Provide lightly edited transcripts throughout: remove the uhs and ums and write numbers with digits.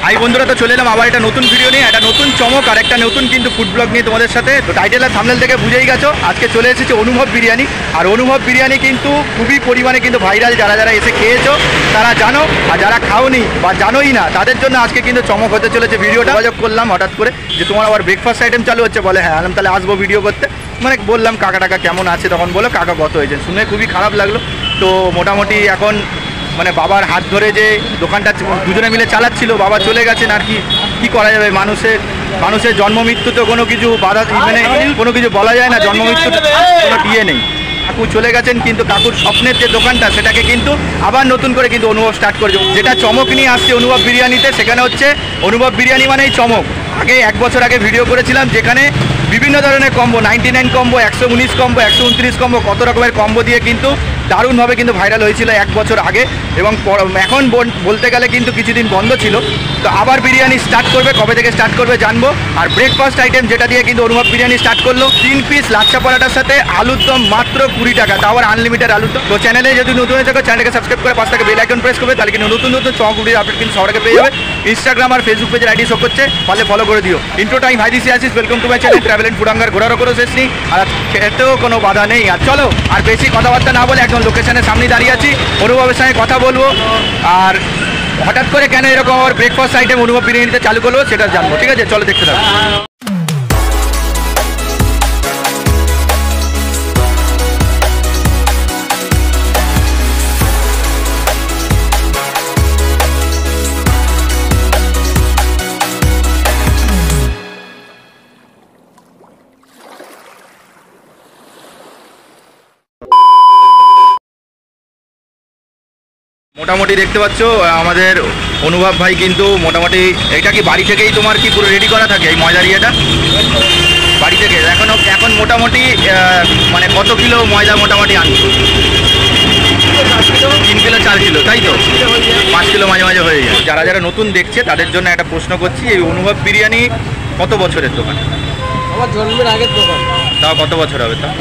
High বন্ধুরা, তো চলে এলাম আবার একটা নতুন ভিডিও নিয়ে, একটা নতুন চমক আর একটা নতুন কিন্তু ফুড ব্লগ নিয়ে তোমাদের সাথে। তো টাইটেল আর থাম্বনেল থেকে বুঝেই গেছো, আজকে চলে এসেছে অনুভব বিরিয়ানি। আর অনুভব বিরিয়ানি কিন্তু খুবই পরিমাণে কিন্তু ভাইরাল, যারা যারা এসে খেয়েছো তারা জানো, আর যারা খাওনি বা জানোই না তাদের জন্য আজকে কিন্তু চমক হতে চলেছে ভিডিওটা। যোগাযোগ করলাম হঠাৎ করে যে তোমার আবার ব্রেকফাস্ট আইটেম চালু হচ্ছে, বলে হ্যাঁ আলাম তাহলে আসবো ভিডিও করতে। মানে বললাম কাকা টাকা কেমন আছে, তখন বলো কাকা গত হয়েছে, শুনে খুবই খারাপ লাগলো। তো মোটামুটি এখন মানে বাবার হাত ধরে যে দোকানটা দুজনে মিলে চালাচ্ছিল, বাবা চলে গেছেন। আর কি করা যাবে, মানুষের জন্ম মৃত্যু তো কোনো কিছু বাধা, মানে কোনো কিছু বলা যায় না, জন্ম মৃত্যু কোনো ইয়ে নেই। কাকু চলে গেছেন, কিন্তু কাকুর স্বপ্নের যে দোকানটা সেটাকে কিন্তু আবার নতুন করে কিন্তু অনুভব স্টার্ট করেছে। যেটা চমক নিয়ে আসছে অনুভব বিরিয়ানিতে, সেখানে হচ্ছে অনুভব বিরিয়ানি মানেই চমক। আগে 1 বছর আগে ভিডিও করেছিলাম যেখানে বিভিন্ন ধরনের কম্বো, 99 কম্বো, 119 কম্বো, 129 কম্বো, কত রকমের কম্বো দিয়ে কিন্তু দারুণভাবে কিন্তু ভাইরাল হয়েছিল 1 বছর আগে। এবং এখন বলতে গেলে কিন্তু কিছুদিন বন্ধ ছিল, তো আবার বিরিয়ানি স্টার্ট করবে, কবে থেকে স্টার্ট করবে জানবো। আর ব্রেকফাস্ট আইটেম যেটা দিয়ে কিন্তু অনুভব বিরিয়ানি স্টার্ট করলো, 3 পিস লাচ্ছা পরাটার সাথে আলুর দম মাত্র 20 টাকা, তাও আবার আনলিমিটেড আলুর দম। তো চ্যানেলে যদি নতুন হয়ে থাকো চ্যানেলকে সাবস্ক্রাইব করে পাশ থেকে বেল আইকন প্রেস করবে, তাহলে কিন্তু নতুন নতুন চমকগুলির আপডেট কিন্তু সবার আগে পেয়ে যাবে। ইনস্টাগ্রাম আর ফেসবুক পেজের আইডি শো করছে, পারলে ফলো করে দিও। Intro time, hi this Asis, welcome to my channel travel and food hunger. ঘোরারও কোনো শেষ নেই, আর খেতেও কোনো বাধা নেই। আর চলো আর বেশি কথাবার্তা না বলে একদম লোকেশনের সামনে দাঁড়িয়ে আছি, অনুভবের সঙ্গে কথা বলবো। আর হঠাৎ করে কেন এরকম আমার ব্রেকফাস্ট আইটেম অনুভব বিরিয়ানিতে চালু করলো সেটা জানবো, ঠিক আছে? চলো দেখতে থাকো। মোটামুটি দেখতে পাচ্ছ আমাদের অনুভব ভাই কিন্তু মোটামুটি, এটা কি বাড়ি থেকেই তোমার কি পুরো রেডি করা থাকে এই ময়দার ইয়েটা? বাড়ি থেকে এখন মোটামুটি মানে কত কিলো ময়দা মোটামুটি আনছো? 3 কিলো 4 কিলো, তাই তো? 5 কিলো মাঝে মাঝে হয়ে যায়। যারা যারা নতুন দেখছে তাদের জন্য একটা প্রশ্ন করছি, এই অনুভব বিরিয়ানি কত বছরের দোকান? আমার জন্মের আগের দোকান। তাও কত বছর হবে? তাও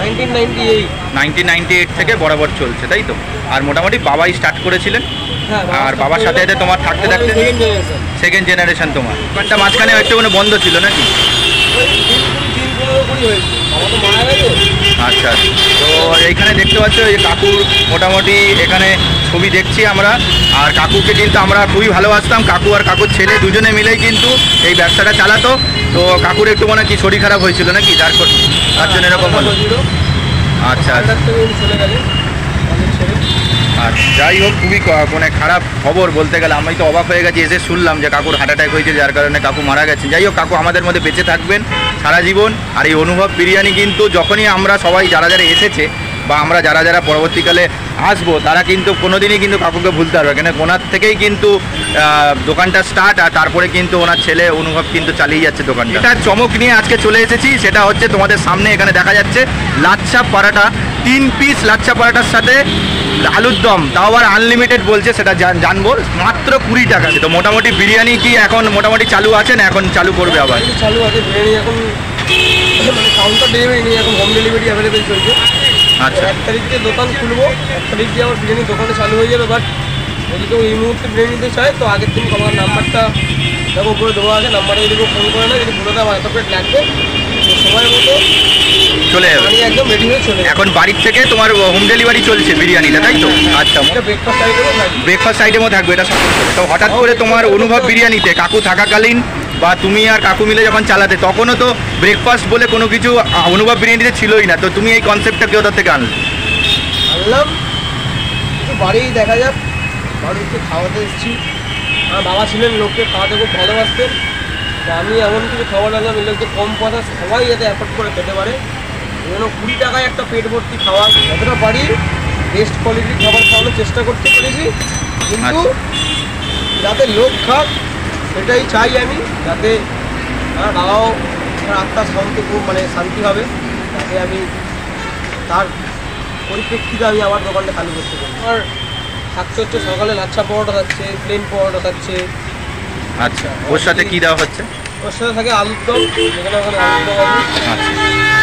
1998 থেকে বরাবর চলছে, তাই তো? আর মোটামুটি বাবাই স্টার্ট করেছিলেন, আর বাবার সাথে সাথে তোমার থাকতে থাকতে সেকেন্ড জেনারেশন তোমার। দোকানটা মাঝখানে একটু কোনো বন্ধ ছিল নাকি? আচ্ছা, তো এইখানে দেখতে পাচ্ছ এই কাকুর মোটামুটি এখানে ছবি দেখছি আমরা। আর কাকুকে কিন্তু আমরা খুবই ভালোবাসতাম, কাকু আর কাকুর ছেলে দুজনে মিলেই কিন্তু এই ব্যবসাটা চালাতো। তো কাকুর একটু মনে কি শরীর খারাপ হয়েছিল নাকি, তার জন্য এরকম হলো? আচ্ছা আচ্ছা, আর যাই হোক খুবই মানে খারাপ খবর বলতে গেলে। আমি তো অবাক হয়ে গেছি এসে শুনলাম যে কাকুর হার্ট অ্যাটাক হয়েছে, যার কারণে কাকু মারা গেছেন। যাই হোক, কাকু আমাদের মধ্যে বেঁচে থাকবেন সারা জীবন। আর এই অনুভব বিরিয়ানি কিন্তু যখনই আমরা সবাই যারা যারা এসেছে বা আমরা যারা যারা পরবর্তীকালে আসবো, তারা কিন্তু কোনোদিনই কিন্তু কাকুকে ভুলতে পারবে, কেন ওনার থেকেই কিন্তু দোকানটা স্টার্ট। আর তারপরে কিন্তু ওনার ছেলে অনুভব কিন্তু চালিয়ে যাচ্ছে দোকানটা। এটা চমক নিয়ে আজকে চলে এসেছি, সেটা হচ্ছে তোমাদের সামনে এখানে দেখা যাচ্ছে লাচ্ছা পরাটা, 3 পিস লাচ্ছা পরাটার সাথে আলুর দম, তাও আবার আনলিমিটেড বলছে, সেটা জানবো। মাত্র 20 টাকা। তো মোটামুটি বিরিয়ানি কি এখন মোটামুটি চালু আছে না এখন চালু করবে? আবার চালু আছে বিরিয়ানি, এখন মানে কাউন্টার ডেলিভারি নেই, এখন হোম ডেলিভারি অ্যাভেলেবেল চলছে। আচ্ছা, 1 তারিখ দিয়ে দোকান খুলবো, 1 তারিখ দিয়ে আমার বিরিয়ানি দোকানে চালু হয়ে যাবে। বাট যদি কেউ এই মুহূর্তে বিরিয়ানি নিতে চায় তো আগের দিন আমার নাম্বারটা দেখো উপরে দেওয়া আছে, নাম্বারে যদি ফোন করে না, যদি বলে দেয় আমার এত প্লেট লাগবে, তো সময়ের মতো চলে যাবে, একদম রেডি হয়ে চলে যাবে। এখন বাড়ির থেকে তোমার হোম ডেলিভারি চলছে বিরিয়ানিটা, তাই তো? আচ্ছা, ব্রেকফাস্ট আইটেমও থাকবে এটা। তো হঠাৎ করে তোমার অনুভব বিরিয়ানিতে কাকু থাকাকালীন বা তুমি আর কাকু মিলে যখন চালাতে, তখনও তো ব্রেকফাস্ট বলে কোনো কিছু অনুভব বিরিয়ানিতে ছিলই না। তো তুমি এই কনসেপ্টটা কোথা থেকে আনলাম একটু বাড়ি দেখা যাক, বাড়ি একটু খাওয়াতে এসেছি। আমার বাবা ছিলেন, লোককে খাওয়াতে খুব ভালোবাসতেন, তো আমি এমন কিছু খাবার আনলাম এই লোককে কম পয়সা সবাই যাতে অ্যাফোর্ড করে খেতে পারে। এই জন্য 20 টাকায় একটা পেট ভর্তি খাওয়া, যতটা পারি বেস্ট কোয়ালিটির খাবার খাওয়ানোর চেষ্টা করতে পেরেছি। কিন্তু যাতে লোক খাক সেটাই চাই আমি, যাতে আমার বাবাও আত্মার শান্তি খুব মানে শান্তি হবে, যাতে আমি তার পরিপ্রেক্ষিতে আমি আমার দোকানটা চালু করতে পারি। আমার থাকছে হচ্ছে সকালে লাচ্ছা পরোটা থাকছে, প্লেন পরোটা থাকছে। আচ্ছা, ওর সাথে কী দেওয়া হচ্ছে? ওর সাথে থাকে আলুর দম, যেখানে ওখানে আলুর দম আছে। আচ্ছা,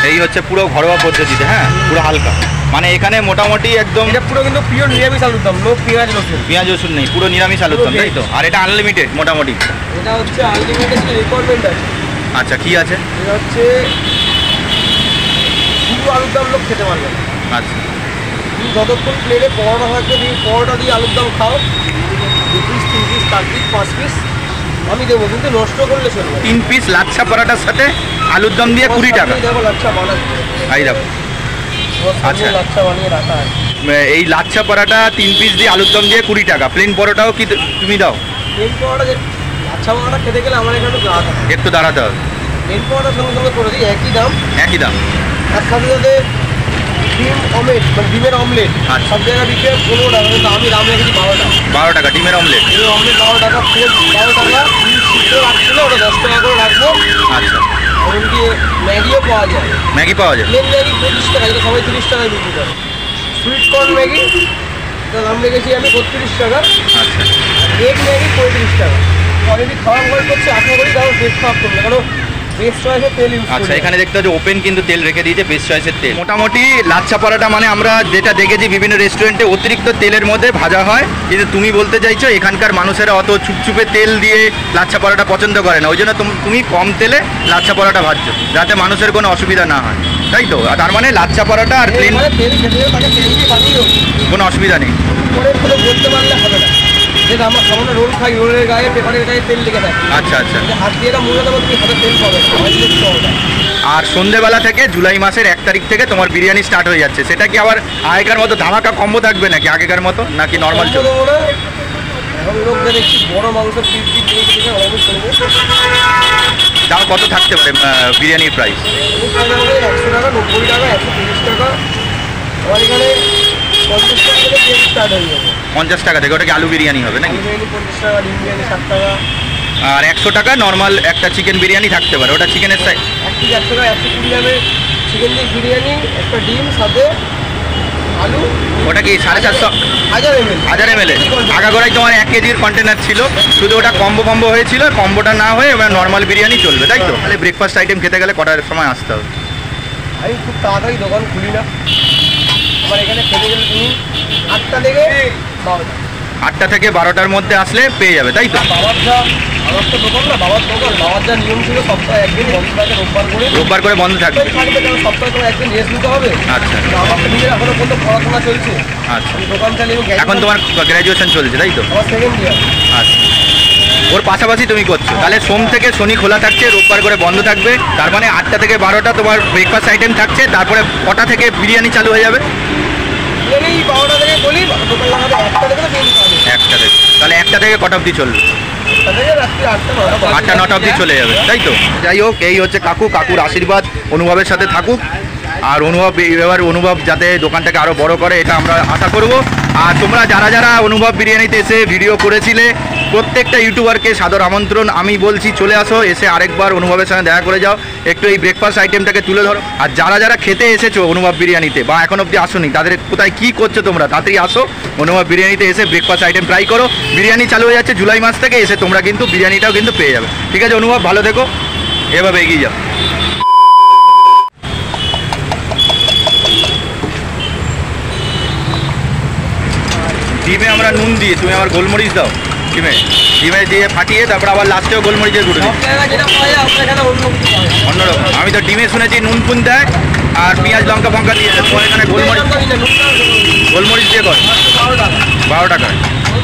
এই হচ্ছে পুরো ঘরোয়া পদ্ধতিতে, হ্যাঁ পুরো হালকা, মানে এখানে মোটামুটি একদম এটা পুরো কিন্তু পিওর নিরামিষ আলুর দম, নো পেঁয়াজ রসুন। পেঁয়াজ রসুন নেই, পুরো নিরামিষ আলুর দম, তাই তো? আর এটা আনলিমিটেড মোটামুটি? এটা হচ্ছে আনলিমিটেড রিকোয়ারমেন্ট আছে। আচ্ছা, কি আছে? এটা হচ্ছে শুধু আলুর দম লোক খেতে পারবে না। আচ্ছা, তুমি যতক্ষণ প্লেটে পরোটা থাকবে, তুমি পরোটা দিয়ে আলুর দম খাও, 2 পিস 3 পিস 4 পিস 5 পিস আমি দেবো, কিন্তু নষ্ট করলে চলবে। 3 পিস লাচ্ছা পরাটার সাথে আলুর দম দিয়ে 20 টাকা। দেখো লাচ্ছা বানাচ্ছে, এই দেখো, আচ্ছা। লাচ্ছা বানিয়ে রাখা আছে। এই লাচ্ছা পরাটা 3 পিস দিয়ে আলুর দম দিয়ে 20 টাকা। প্লেন পরোটাও কি তুমি দাও? প্লেন পরোটা যে লাচ্ছা পরোটা খেতে গেলে আমার এখানে একটু দাঁড়াতে হবে, একটু দাঁড়াতে হবে। প্লেন পরোটার সঙ্গে সঙ্গে করে দিই একই দাম, একই দাম। তার সাথে সাথে ডিম অমলেট, মানে ডিমের অমলেট আচ্ছা। সব জায়গায় বিক্রি 15 টাকা, কিন্তু আমি দাম রেখেছি 12 টাকা। 12 টাকা ডিমের অমলেট। ডিমের অমলেট 12 টাকা, 12 টাকা। সিদ্ধ রাখছিল ওটা 10 টাকা করে রাখবো। আচ্ছা, এমনকি ম্যাগিও পাওয়া যায়, ম্যাগি পাওয়া যায়? প্লেন ম্যাগি 25 টাকা, যেটা সবাই 30 টাকায় বিক্রি করে। সুইট কর্ন ম্যাগি তার দাম রেখেছি আমি 32 টাকা, আচ্ছা, এগ ম্যাগি 35 টাকা। অলরেডি খাওয়া ভয় করছে, আশা করি তাও বেস্ট খারাপ করবে, কারণ বেস্ট চয়েসের তেল ইউজ আচ্ছা। করি। এখানে দেখতে হচ্ছে ওপেন কিন্তু তেল রেখে দিয়েছে, বেস্ট চয়েসের তেল। মোটামুটি লাচ্ছা পরাটা মানে আমরা যেটা দেখেছি বিভিন্ন রেস্টুরেন্টে অতিরিক্ত তেলের মধ্যে ভাজা হয়, কিন্তু তুমি বলতে চাইছো এখানকার মানুষেরা অত চুপচুপে তেল দিয়ে লাচ্ছা পরাটা পছন্দ করে না, ওই জন্য তুমি কম তেলে লাচ্ছা পরাটা ভাজছো যাতে মানুষের কোনো অসুবিধা না হয়, তাই তো? আর তার মানে লাচ্ছা পরাটা আর প্লেন মানে তেল খেতে গেলে তাকে তেল দিয়ে বানিয়ে দেবো, কোনো অসুবিধা নেই। পরে কোনো বলতে পারলে হবে না। যেটা আমরা সামান্য রোল খাই, রোলের গায়ে পেপারের গায়ে তেল লেগে থাকে, আচ্ছা, আচ্ছা। যে হাত দিয়ে এটা মুড়ে দেবো, তুমি হাতে তেল পাবে না, অয়েল দিতে হবে না। আর সন্ধ্যেবেলা থেকে জুলাই মাসের 1 তারিখ থেকে তোমার বিরিয়ানি স্টার্ট হয়ে যাচ্ছে, সেটা কি আবার আগেকার মতো ধামাকা কম্বো থাকবে নাকি আগেকার মতো, নাকি নর্মাল চলবে? দেবো না, এখন লোকদের দেখছি বড় মাংস পিস পিস দিয়ে দিচ্ছে, অনেক চলবে। দাম কত থাকতে পারে বিরিয়ানির প্রাইস? 100 টাকা, 90 টাকা, 130 টাকা। আমার এখানে 50 টাকা থেকে তেল স্টার্ট হয়ে যাবে। 50 টাকা থেকে ওটা কি আলু বিরিয়ানি হবে নাকি? আলু বিরিয়ানি 50 টাকা, ডিম বিরিয়ানি 60 টাকা। আর 100 টাকা নর্মাল একটা চিকেন বিরিয়ানি থাকতে পারে, ওটা চিকেনের সাইজ। এক কেজি 100 টাকা, 120 গ্রামের চিকেন দিয়ে বিরিয়ানি, একটা ডিম সাথে আলু। ওটা কি 450 1000 ml। আগাগোড়াই তোমার 1 কেজির কন্টেনার ছিল, শুধু ওটা কম্বো হয়েছিল, কম্বোটা না হয়ে এবার নর্মাল বিরিয়ানি চলবে, তাই তো? তাহলে ব্রেকফাস্ট আইটেম খেতে গেলে কটার সময় আসতে হবে? আমি খুব তাড়াতাড়ি দোকান খুলি না, আমার এখানে খেতে গেলে তুমি 8টা থেকে 12টা। 8টা থেকে 12টার মধ্যে আসলে পেয়ে যাবে, তাই তো? বাবার যা, আমার তো দোকান না, বাবার দোকান, বাবার যা নিয়ম ছিল সপ্তাহে একদিন বন্ধ থাকে, রোববার করে। রোববার করে বন্ধ থাকবে? থাকবে, কারণ সপ্তাহে তোমার একদিন রেস্ট নিতে হবে। আচ্ছা, তো আমার তো নিজের এখনো পর্যন্ত পড়াশোনা চলছে, আচ্ছা। আমি দোকান চালিয়ে এখন তোমার গ্র্যাজুয়েশন চলছে, তাই তো? আমার 2nd ইয়ার। আচ্ছা, ওর পাশাপাশি তুমি করছো, তাহলে সোম থেকে শনি খোলা থাকছে, রোববার করে বন্ধ থাকবে, তার মানে 8টা থেকে 12টা তোমার ব্রেকফাস্ট আইটেম থাকছে, তারপরে কটা থেকে বিরিয়ানি চালু হয়ে যাবে? এই 12টা থেকে বলি, দোকান লাগাতে 1টা থেকে তো বিরিয়ানি পাবে। 1টা থেকে, তাহলে 1টা থেকে কটা অবধি চলবে? 1টা থেকে রাত্রি 8টা 9টা। 8টা 9টা অবধি চলে যাবে, তাই তো? যাই হোক, এই হচ্ছে কাকুর আশীর্বাদ অনুভবের সাথে থাকুক, আর অনুভব যাতে দোকানটাকে আরও বড় করে এটা আমরা আশা করব। আর তোমরা যারা অনুভব বিরিয়ানিতে এসে ভিডিও করেছিলে প্রত্যেকটা ইউটিউবারকে সাদর আমন্ত্রণ, আমি বলছি চলে আসো, এসে আরেকবার অনুভবের সঙ্গে দেখা করে যাও, একটু এই ব্রেকফাস্ট আইটেমটাকে তুলে ধরো। আর যারা খেতে এসেছো অনুভব বিরিয়ানিতে বা এখন অবধি আসোনি, তাদের কোথায় কী করছো তোমরা, তাড়াতাড়ি আসো অনুভব বিরিয়ানিতে, এসে ব্রেকফাস্ট আইটেম ট্রাই করো। বিরিয়ানি চালু হয়ে যাচ্ছে জুলাই মাস থেকে, এসে তোমরা কিন্তু বিরিয়ানিটাও কিন্তু পেয়ে যাবে। ঠিক আছে অনুভব, ভালো থেকো, এভাবে এগিয়ে যাও। ডিমে আমরা নুন দিই, তুমি আমার গোলমরিচ দাও। ডিমে দিয়ে ফাটিয়ে তারপর আবার লাস্টেও গোলমরিচের গুঁড়ো দিই। সব জায়গায় যেটা পাওয়া যায় আপনার এখানে অন্য কিছু পাওয়া যায়। অন্যরকম, আমি তো ডিমে শুনেছি নুন ফুন দেয় আর পেঁয়াজ লঙ্কা ফঙ্কা দিয়ে দেয়, তোমার এখানে গোলমরিচ দিয়ে কর। 12 টাকা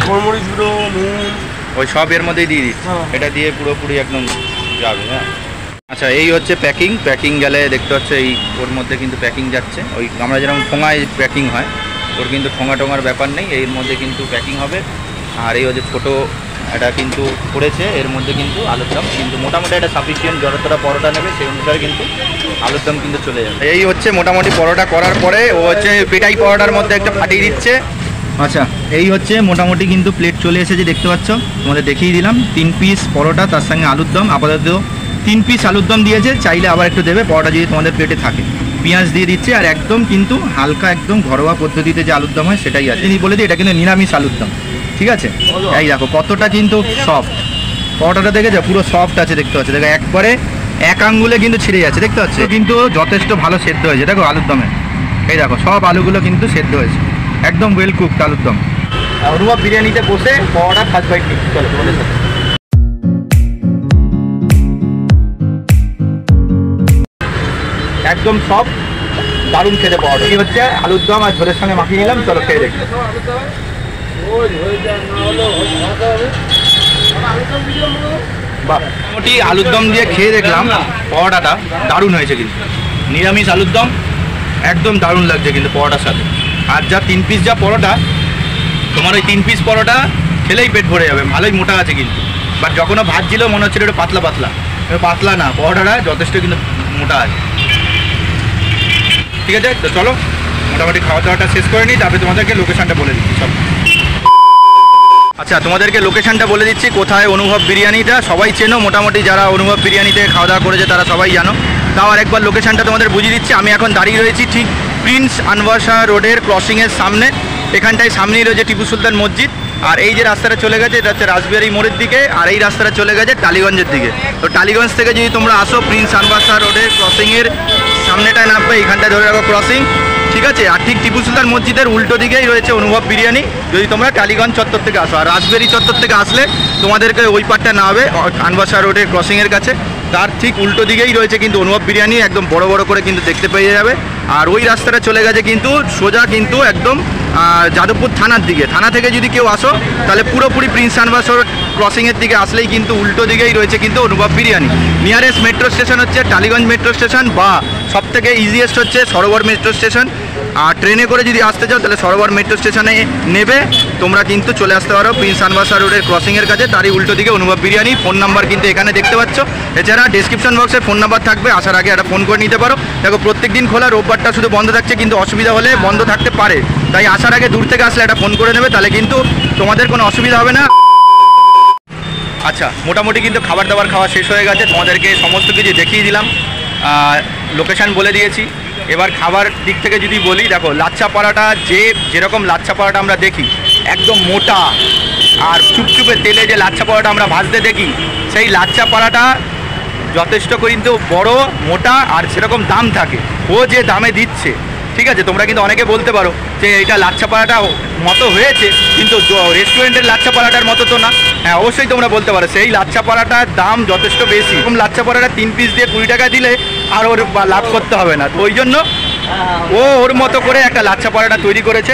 গোলমরিচ গুঁড়ো, নুন, ওই সব এর মধ্যেই দিয়ে দিচ্ছি, হ্যাঁ। এটা দিয়ে পুরোপুরি একদম যাবে। হ্যাঁ, আচ্ছা, এই হচ্ছে প্যাকিং গেলে দেখতে হচ্ছে এই ওর মধ্যে কিন্তু প্যাকিং যাচ্ছে, ওই আমরা যেরকম ঠোঙায় প্যাকিং হয় ওর কিন্তু ঠোঙার ব্যাপার নেই, এর মধ্যে কিন্তু প্যাকিং হবে। আর এই হচ্ছে ছোটো এটা কিন্তু করেছে, এর মধ্যে কিন্তু আলুর দম কিন্তু মোটামুটি এটা সাফিসিয়েন্ট, যতটা পরোটা নেবে সেই অনুসারে কিন্তু আলুর দম কিন্তু চলে যাবে। এই হচ্ছে মোটামুটি পরোটা করার পরে ও হচ্ছে পেটাই পরোটার মধ্যে একটা ফাটিয়ে দিচ্ছে। আচ্ছা, এই হচ্ছে মোটামুটি কিন্তু প্লেট চলে এসেছে, দেখতে পাচ্ছ, তোমাদের দেখিয়ে দিলাম। 3 পিস পরোটা, তার সঙ্গে আলুর দম, আপাতত 3 পিস আলুর দম দিয়েছে, চাইলে আবার একটু দেবে পরোটা যদি তোমাদের প্লেটে থাকে। পেঁয়াজ দিয়ে দিচ্ছে, আর একদম কিন্তু হালকা একদম ঘরোয়া পদ্ধতিতে যে আলুর দম হয় সেটাই আছে। তিনি বলে দিই এটা কিন্তু নিরামিষ আলুর দম, ঠিক আছে? এই দেখো কতটা কিন্তু সফট, পরোটাটা দেখে যা পুরো সফট আছে, দেখতে পাচ্ছ, দেখো একবারে এক আঙ্গুলে কিন্তু ছিঁড়ে যাচ্ছে, দেখতে পাচ্ছ, কিন্তু যথেষ্ট ভালো সেদ্ধ হয়েছে। দেখো আলুর দমে, এই দেখো সব আলুগুলো কিন্তু সেদ্ধ হয়েছে, একদম ওয়েল কুকড আলুর দম। অনুভব বিরিয়ানিতে বসে পরোটা ফার্স্ট বাইট নিচ্ছি, চলো তোমাদের সাথে। একদম সব দারুণ খেতে পরোটা। কি হচ্ছে আলুর দম আর ঝোলের সঙ্গে মাখিয়ে নিলাম, চলো খেয়ে দেখি। মোটামুটি আলুর দম দিয়ে খেয়ে দেখলাম, পরোটাটা দারুণ হয়েছে কিন্তু। নিরামিষ আলুর দম একদম দারুণ লাগছে কিন্তু পরোটার সাথে। আর যা 3 পিস যা পরোটা, তোমার ওই 3 পিস পরোটা খেলেই পেট ভরে যাবে, ভালোই মোটা আছে কিন্তু। বাট যখনও ভাজছিল মনে হচ্ছিল একটু পাতলা পাতলা, পাতলা না, পরোটাটা যথেষ্ট কিন্তু মোটা আছে। ঠিক আছে, তো চলো মোটামুটি খাওয়া দাওয়াটা শেষ করে নিই, তারপরে তোমাদেরকে লোকেশানটা বলে দিচ্ছি সব। আচ্ছা, তোমাদেরকে লোকেশানটা বলে দিচ্ছি কোথায় অনুভব বিরিয়ানিটা। সবাই চেনো মোটামুটি, যারা অনুভব বিরিয়ানিতে খাওয়া দাওয়া করেছে তারা সবাই জানো। তাও আর একবার লোকেশানটা তোমাদের বুঝিয়ে দিচ্ছি। আমি এখন দাঁড়িয়ে রয়েছি ঠিক প্রিন্স আনভার শাহ রোডের ক্রসিংয়ের সামনে। এখানটায় সামনেই রয়েছে টিপু সুলতান মসজিদ। আর এই যে রাস্তাটা চলে গেছে এটা হচ্ছে রাসবিহারী মোড়ের দিকে, আর এই রাস্তাটা চলে গেছে টালিগঞ্জের দিকে। তো টালিগঞ্জ থেকে যদি তোমরা আসো প্রিন্স আনভার শাহ রোডের ক্রসিংয়ের সামনেটায় নামবে, এইখানটায় ধরে রাখো ক্রসিং, ঠিক আছে। আর ঠিক টিপু সুলতান মসজিদের উল্টো দিকেই রয়েছে অনুভব বিরিয়ানি, যদি তোমরা টালিগঞ্জ চত্বর থেকে আসো। আর রাসবিহারী চত্বর থেকে আসলে তোমাদেরকে ওই পারটা না হবে, আনভার শাহ রোডের ক্রসিংয়ের কাছে, তার ঠিক উল্টো দিকেই রয়েছে কিন্তু অনুভব বিরিয়ানি, একদম বড় বড় করে কিন্তু দেখতে পেয়ে যাবে। আর ওই রাস্তাটা চলে গেছে কিন্তু সোজা কিন্তু একদম যাদবপুর থানার দিকে। থানা থেকে যদি কেউ আসো তাহলে পুরোপুরি প্রিন্স আনভার শাহ রোড ক্রসিংয়ের দিকে আসলেই কিন্তু উল্টো দিকেই রয়েছে কিন্তু অনুভব বিরিয়ানি। নিয়ারেস্ট মেট্রো স্টেশন হচ্ছে টালিগঞ্জ মেট্রো স্টেশন, বা সবথেকে ইজিয়েস্ট হচ্ছে সরোবর মেট্রো স্টেশন। আর ট্রেনে করে যদি আসতে চাও তাহলে সরোবর মেট্রো স্টেশনে নেবে তোমরা কিন্তু চলে আসতে পারো প্রিন্স আনভার শাহ রোডের ক্রসিংয়ের কাছে, তারই উল্টো দিকে অনুভব বিরিয়ানি। ফোন নাম্বার কিন্তু এখানে দেখতে পাচ্ছ, এছাড়া ডেসক্রিপশন বক্সে ফোন নাম্বার থাকবে, আসার আগে একটা ফোন করে নিতে পারো। দেখো প্রত্যেক দিন খোলা, রোববারটা শুধু বন্ধ থাকছে, কিন্তু অসুবিধা হলে বন্ধ থাকতে পারে, তাই আসার আগে দূর থেকে আসলে একটা ফোন করে নেবে, তাহলে কিন্তু তোমাদের কোনো অসুবিধা হবে না। আচ্ছা, মোটামুটি কিন্তু খাবার দাবার খাওয়া শেষ হয়ে গেছে, তোমাদেরকে সমস্ত কিছু দেখিয়ে দিলাম, লোকেশান বলে দিয়েছি। এবার খাবার দিক থেকে যদি বলি, দেখো লাচ্ছা পরাটা যেরকম লাচ্ছা পরাটা আমরা দেখি একদম মোটা আর চুপচুপে তেলে যে লাচ্ছা পরাটা আমরা ভাজতে দেখি, সেই লাচ্ছা পরাটা যথেষ্ট কিন্তু বড় মোটা আর সেরকম দাম থাকে। ও যে দামে দিচ্ছে, ঠিক আছে, তোমরা কিন্তু অনেকে বলতে পারো যে এটা লাচ্ছা পরাটা মতো হয়েছে, কিন্তু রেস্টুরেন্টের লাচ্ছা পরাটার মতো তো না। হ্যাঁ, অবশ্যই তোমরা বলতে পারো সেই লাচ্ছা পরাটার দাম যথেষ্ট বেশি। এরকম লাচ্ছা পরাটা 3 পিস দিয়ে 20 টাকা দিলে আর ওর লাভ করতে হবে না। তো ওই জন্য ও ওর মতো করে একটা লাচ্ছা পরাটা তৈরি করেছে,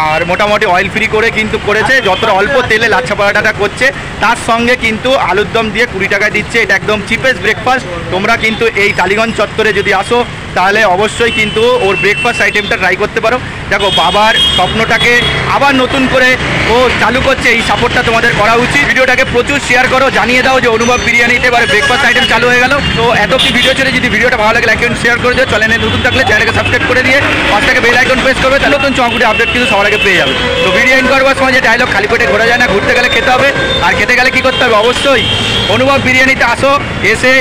আর মোটামুটি অয়েল ফ্রি করে কিন্তু করেছে। যতটা অল্প তেলে লাচ্ছা পরাটাটা করছে, তার সঙ্গে কিন্তু আলুর দম দিয়ে 20 টাকায় দিচ্ছে। এটা একদম চিপেস্ট ব্রেকফাস্ট। তোমরা কিন্তু এই টালিগঞ্জ চত্বরে যদি আসো তাহলে অবশ্যই কিন্তু ওর ব্রেকফাস্ট আইটেমটা ট্রাই করতে পারো। দেখো বাবার স্বপ্নটাকে আবার নতুন করে ও চালু করছে, এই সাপোর্টটা তোমাদের করা উচিত। ভিডিওটাকে প্রচুর শেয়ার করো, জানিয়ে দাও যে অনুভব বিরিয়ানিতে এবার ব্রেকফাস্ট আইটেম চালু হয়ে গেল। তো এত কি ভিডিও ছেড়ে যদি ভিডিওটা ভালো লাগে লাইক এন্ড শেয়ার করে দিও। চ্যানেলে নতুন থাকলে চ্যানেলকে সাবস্ক্রাইব করে দিয়ে পাশটাকে বেল আইকন প্রেস করবে, তাহলে নতুন চমকুটি আপডেট কিন্তু সবার আগে পেয়ে যাবে। তো ভিডিও এন্ড করবার সময় যে ডায়লগ খালি পেটে ঘোরা যায় না, ঘুরতে গেলে খেতে হবে। আর খেতে গেলে কী করতে হবে, অবশ্যই অনুভব বিরিয়ানিতে আসো, এসে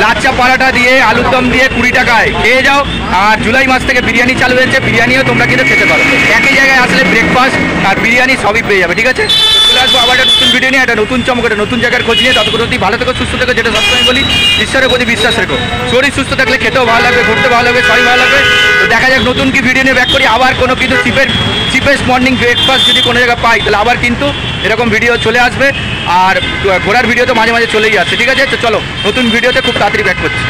লাচ্ছা পরাটা দিয়ে আলুর দম দিয়ে 20 টাকায় খেয়ে যাও। আর জুলাই মাস থেকে বিরিয়ানি চালু হয়েছে, বিরিয়ানিও তোমরা কিন্তু খেতে পারো। একই জায়গায় আসলে ব্রেকফাস্ট আর বিরিয়ানি সবই পেয়ে যাবে, ঠিক আছে। চলে আসবো আবার একটা নতুন ভিডিও নিয়ে, একটা নতুন চমক, একটা নতুন জায়গার খোঁজ নিয়ে। ততক্ষণ ভালো থেকো, সুস্থ থেকো, যেটা সবসময় বলি ঈশ্বরের প্রতি বিশ্বাস রেখো। শরীর সুস্থ থাকলে খেতেও ভালো লাগবে, ঘুরতে ভালো লাগবে, সবই ভালো লাগবে। তো দেখা যাক নতুন কি ভিডিও নিয়ে ব্যাক করি। আবার কোনো কিন্তু চিপেস্ট মর্নিং ব্রেকফাস্ট যদি কোনো জায়গায় পাই তাহলে আবার কিন্তু এরকম ভিডিও চলে আসবে। আর ঘোরার ভিডিও তো মাঝে মাঝে চলেই আসছে, ঠিক আছে। তো চলো নতুন ভিডিওতে খুব তাড়াতাড়ি ব্যাক করছি।